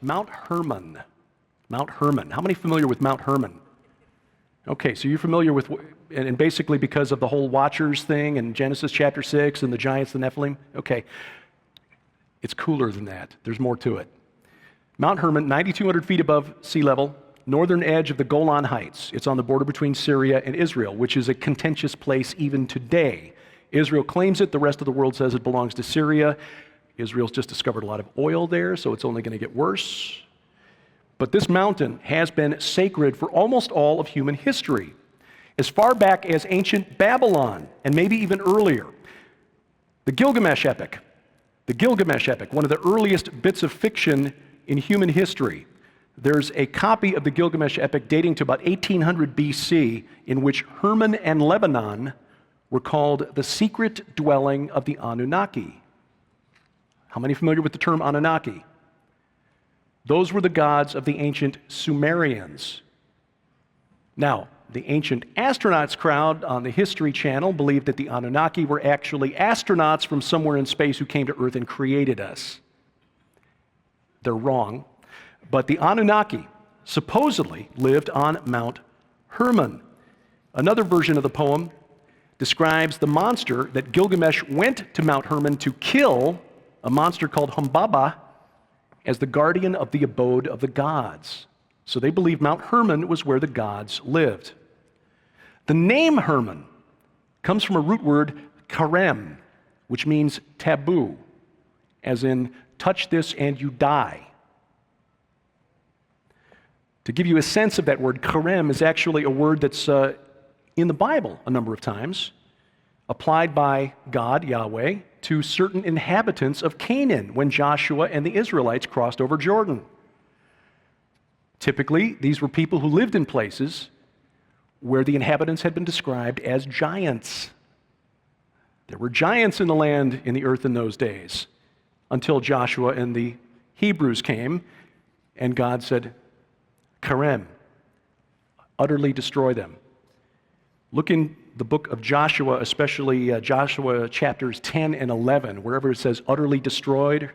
Mt Hermon. Mt Hermon. How many familiar with Mt Hermon? Okay, so you're familiar with, and basically because of the whole Watchers thing in Genesis chapter 6 and the giants, the Nephilim? Okay, it's cooler than that. There's more to it. Mt Hermon, 9,200 feet above sea level, northern edge of the Golan Heights. It's on the border between Syria and Israel, which is a contentious place even today. Israel claims it. The rest of the world says it belongs to Syria. Israel's just discovered a lot of oil there, so it's only going to get worse. But this mountain has been sacred for almost all of human history, as far back as ancient Babylon, and maybe even earlier. The Gilgamesh epic, one of the earliest bits of fiction in human history. There's a copy of the Gilgamesh epic dating to about 1800 BC in which Hermon and Lebanon were called the secret dwelling of the Anunnaki. How many familiar with the term Anunnaki? Those were the gods of the ancient Sumerians. Now, the ancient astronauts crowd on the History Channel believed that the Anunnaki were actually astronauts from somewhere in space who came to Earth and created us. They're wrong. But the Anunnaki supposedly lived on Mt Hermon. Another version of the poem describes the monster that Gilgamesh went to Mt Hermon to kill, a monster called Humbaba, as the guardian of the abode of the gods. So they believe Mt Hermon was where the gods lived. The name Hermon comes from a root word, karem, which means taboo, as in, touch this and you die. To give you a sense of that word, karem is actually a word that's in the Bible a number of times, applied by God, Yahweh, to certain inhabitants of Canaan when Joshua and the Israelites crossed over Jordan. Typically, these were people who lived in places where the inhabitants had been described as giants. There were giants in the land, in the earth in those days, until Joshua and the Hebrews came, and God said, Karem, utterly destroy them. Look in the book of Joshua, especially Joshua chapters 10 and 11, wherever it says utterly destroyed,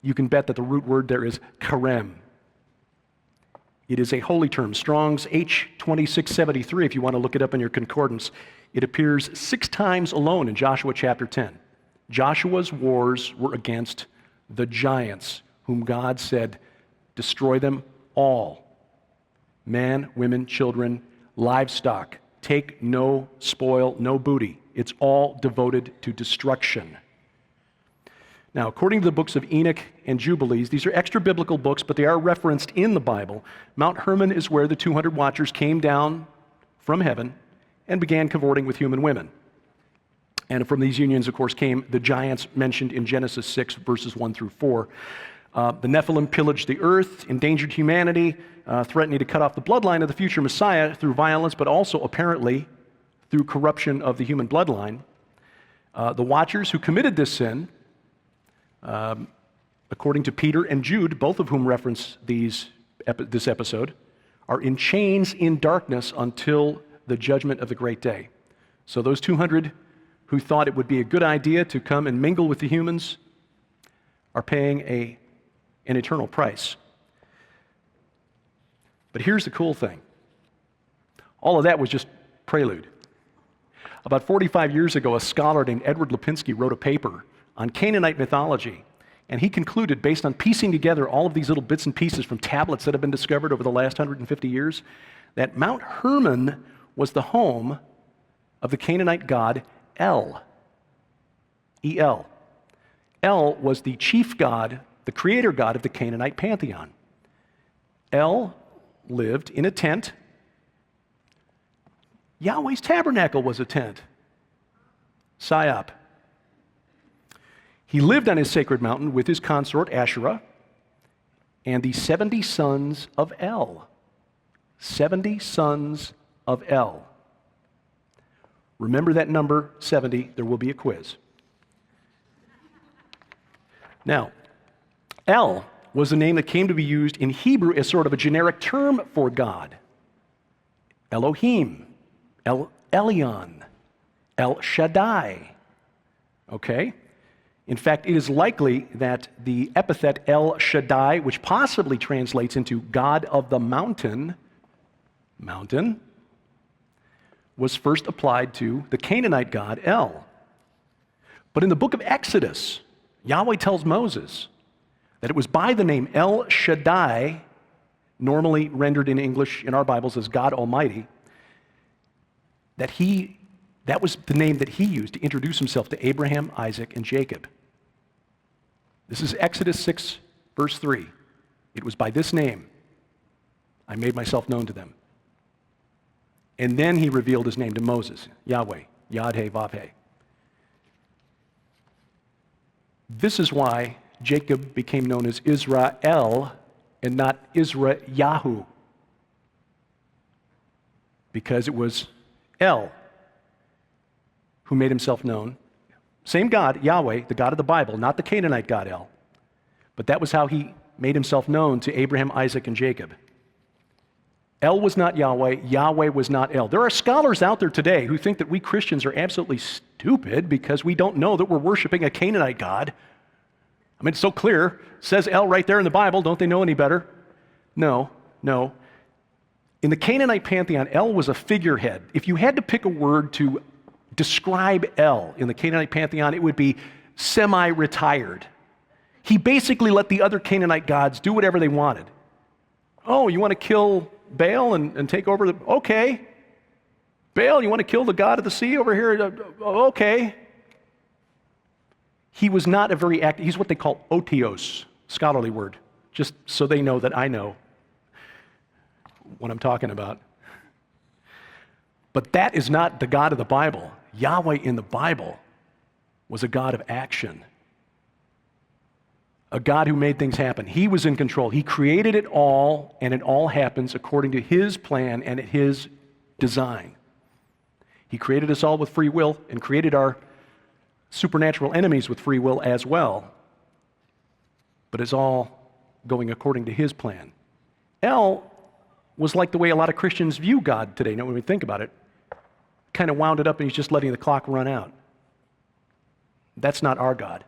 you can bet that the root word there is karem. It is a holy term. Strong's H2673, if you want to look it up in your concordance, it appears 6 times alone in Joshua chapter 10. Joshua's wars were against the giants, whom God said, destroy them all. Men, women, children, livestock. Take no spoil, no booty. It's all devoted to destruction. Now, according to the books of Enoch and Jubilees, these are extra biblical books, but they are referenced in the Bible. Mount Hermon is where the 200 watchers came down from heaven and began cavorting with human women. And from these unions, of course, came the giants mentioned in Genesis 6, verses 1 through 4. The Nephilim pillaged the earth, endangered humanity, threatening to cut off the bloodline of the future Messiah through violence, but also apparently through corruption of the human bloodline. The watchers who committed this sin, according to Peter and Jude, both of whom reference this episode, are in chains in darkness until the judgment of the great day. So those 200 who thought it would be a good idea to come and mingle with the humans are paying an eternal price. But here's the cool thing. All of that was just prelude. About 45 years ago, a scholar named Edward Lipinski wrote a paper on Canaanite mythology, and he concluded, based on piecing together all of these little bits and pieces from tablets that have been discovered over the last 150 years, that Mt Hermon was the home of the Canaanite god El. E-L. El was the chief god, the creator god of the Canaanite pantheon. El lived in a tent. Yahweh's tabernacle was a tent. PSYOP. He lived on his sacred mountain with his consort Asherah and the 70 sons of El. 70 sons of El. Remember that number, 70. There will be a quiz. Now, El was a name that came to be used in Hebrew as sort of a generic term for God. Elohim, El Elyon, El Shaddai. Okay? In fact, it is likely that the epithet El Shaddai, which possibly translates into God of the mountain, was first applied to the Canaanite god El. But in the book of Exodus, Yahweh tells Moses that it was by the name El Shaddai, normally rendered in English in our Bibles as God Almighty, that was the name that he used to introduce himself to Abraham, Isaac, and Jacob. This is Exodus 6, verse 3. It was by this name I made myself known to them. And then he revealed his name to Moses, Yahweh, Yad-He-Vav-He. This is why Jacob became known as Israel and not Israel, because it was El who made himself known. Same God, Yahweh, the God of the Bible, not the Canaanite God El. But that was how he made himself known to Abraham, Isaac, and Jacob. El was not Yahweh, Yahweh was not El. There are scholars out there today who think that we Christians are absolutely stupid because we don't know that we're worshiping a Canaanite God. I mean, it's so clear. It says El right there in the Bible. Don't they know any better? No. In the Canaanite pantheon, El was a figurehead. If you had to pick a word to describe El in the Canaanite pantheon, it would be semi-retired. He basically let the other Canaanite gods do whatever they wanted. Oh, you want to kill Baal and take over the... Okay. Baal, you want to kill the god of the sea over here? Okay. He was not a very active... He's what they call otios, scholarly word, just so they know that I know what I'm talking about. But that is not the God of the Bible. Yahweh in the Bible was a God of action, a God who made things happen. He was in control. He created it all, and it all happens according to his plan and his design. He created us all with free will and created our supernatural enemies with free will as well. But it's all going according to his plan. El was like the way a lot of Christians view God today. Now, when we think about it, kind of wound it up and he's just letting the clock run out. That's not our God.